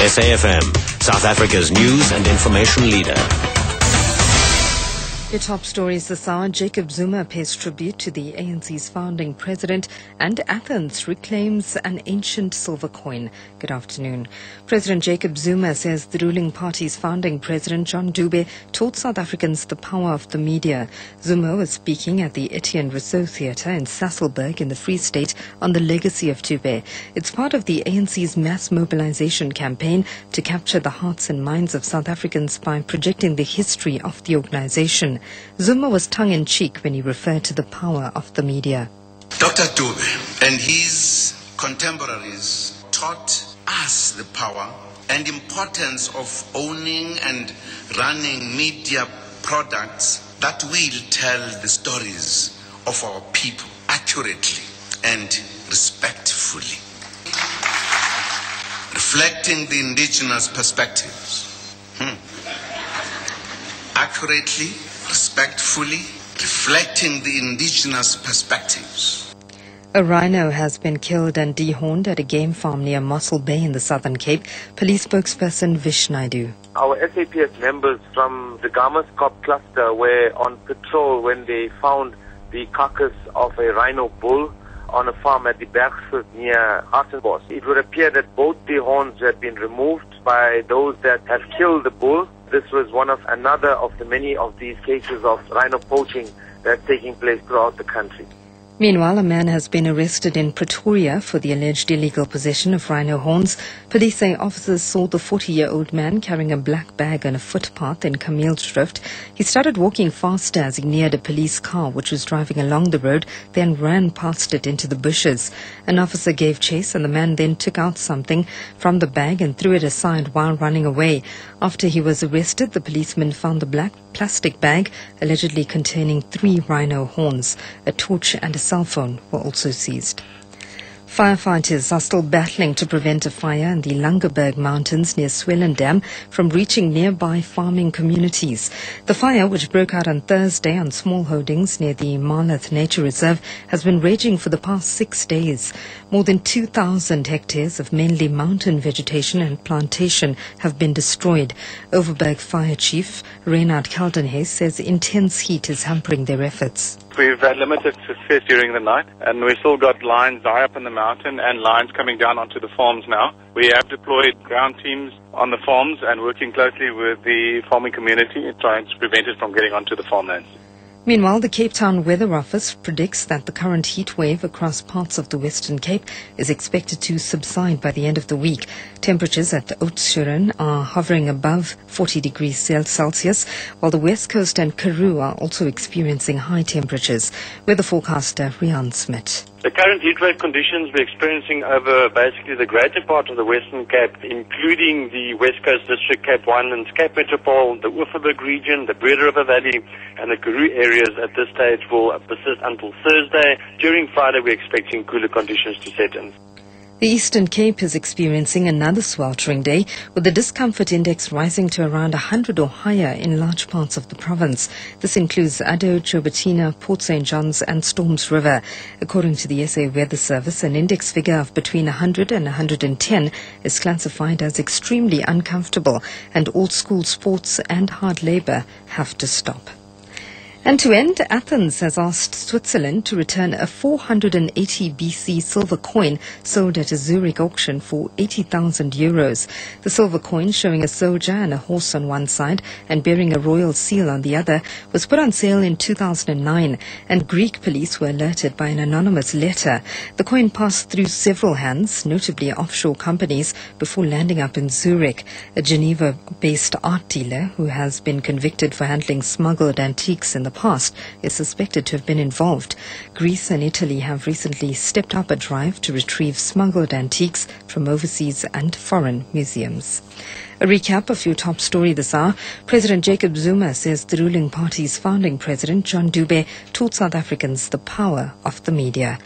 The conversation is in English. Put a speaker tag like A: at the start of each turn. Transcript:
A: SAFM, South Africa's news and information leader.
B: Your top stories this hour. Jacob Zuma pays tribute to the ANC's founding president, and Athens reclaims an ancient silver coin. Good afternoon. President Jacob Zuma says the ruling party's founding president, John Dube, taught South Africans the power of the media. Zuma was speaking at the Etienne Rousseau Theatre in Sasolburg in the Free State on the legacy of Dube. It's part of the ANC's mass mobilization campaign to capture the hearts and minds of South Africans by projecting the history of the organization. Zuma was tongue-in-cheek when he referred to the power of the media.
C: Dr. Dube and his contemporaries taught us the power and importance of owning and running media products that will tell the stories of our people accurately and respectfully, reflecting the indigenous perspectives. Accurately, respectfully, reflecting the indigenous perspectives.
B: A rhino has been killed and dehorned at a game farm near Mossel Bay in the Southern Cape. Police spokesperson Vish Naidu.
D: Our SAPS members from the Gamaskop cluster were on patrol when they found the carcass of a rhino bull on a farm at the Bergsford near Hartenbos. It would appear that both the horns had been removed by those that have killed the bull. This was another of the many of these cases of rhino poaching that's taking place throughout the country.
B: Meanwhile, a man has been arrested in Pretoria for the alleged illegal possession of rhino horns. Police say officers saw the 40-year-old man carrying a black bag on a footpath in Kameeldrift. He started walking faster as he neared a police car which was driving along the road, then ran past it into the bushes. An officer gave chase and the man then took out something from the bag and threw it aside while running away. After he was arrested, the policeman found the black plastic bag allegedly containing 3 rhino horns. A torch and a cell phone were also seized. Firefighters are still battling to prevent a fire in the Langeberg Mountains near Swellendam from reaching nearby farming communities. The fire, which broke out on Thursday on small holdings near the Marlath Nature Reserve, has been raging for the past 6 days. More than 2,000 hectares of mainly mountain vegetation and plantation have been destroyed. Overberg Fire Chief Reynard Keldenhuys says intense heat is hampering their efforts.
E: We've had limited success during the night, and we've still got lines high up in the mountain and lines coming down onto the farms now. We have deployed ground teams on the farms and working closely with the farming community trying to prevent it from getting onto the farmlands.
B: Meanwhile, the Cape Town Weather Office predicts that the current heat wave across parts of the Western Cape is expected to subside by the end of the week. Temperatures at Oudtshoorn are hovering above 40 degrees Celsius, while the West Coast and Karoo are also experiencing high temperatures. Weather forecaster Rian Smith.
F: The current heatwave conditions we're experiencing over basically the greater part of the Western Cape, including the West Coast District, Cape Winelands, Cape Metropole, the Oeverberg region, the Breede River Valley, and the Karoo areas at this stage will persist until Thursday. During Friday, we're expecting cooler conditions to set in.
B: The Eastern Cape is experiencing another sweltering day, with the discomfort index rising to around 100 or higher in large parts of the province. This includes Addo, Jobertina, Port St. John's and Storms River. According to the SA Weather Service, an index figure of between 100 and 110 is classified as extremely uncomfortable, and all school sports and hard labour have to stop. And to end, Athens has asked Switzerland to return a 480 BC silver coin sold at a Zurich auction for 80,000 euros. The silver coin, showing a soldier and a horse on one side and bearing a royal seal on the other, was put on sale in 2009, and Greek police were alerted by an anonymous letter. The coin passed through several hands, notably offshore companies, before landing up in Zurich. A Geneva-based art dealer who has been convicted for handling smuggled antiques in the past is suspected to have been involved. Greece and Italy have recently stepped up a drive to retrieve smuggled antiques from overseas and foreign museums. A recap of your top story this hour. President Jacob Zuma says the ruling party's founding president, John Dube, taught South Africans the power of the media.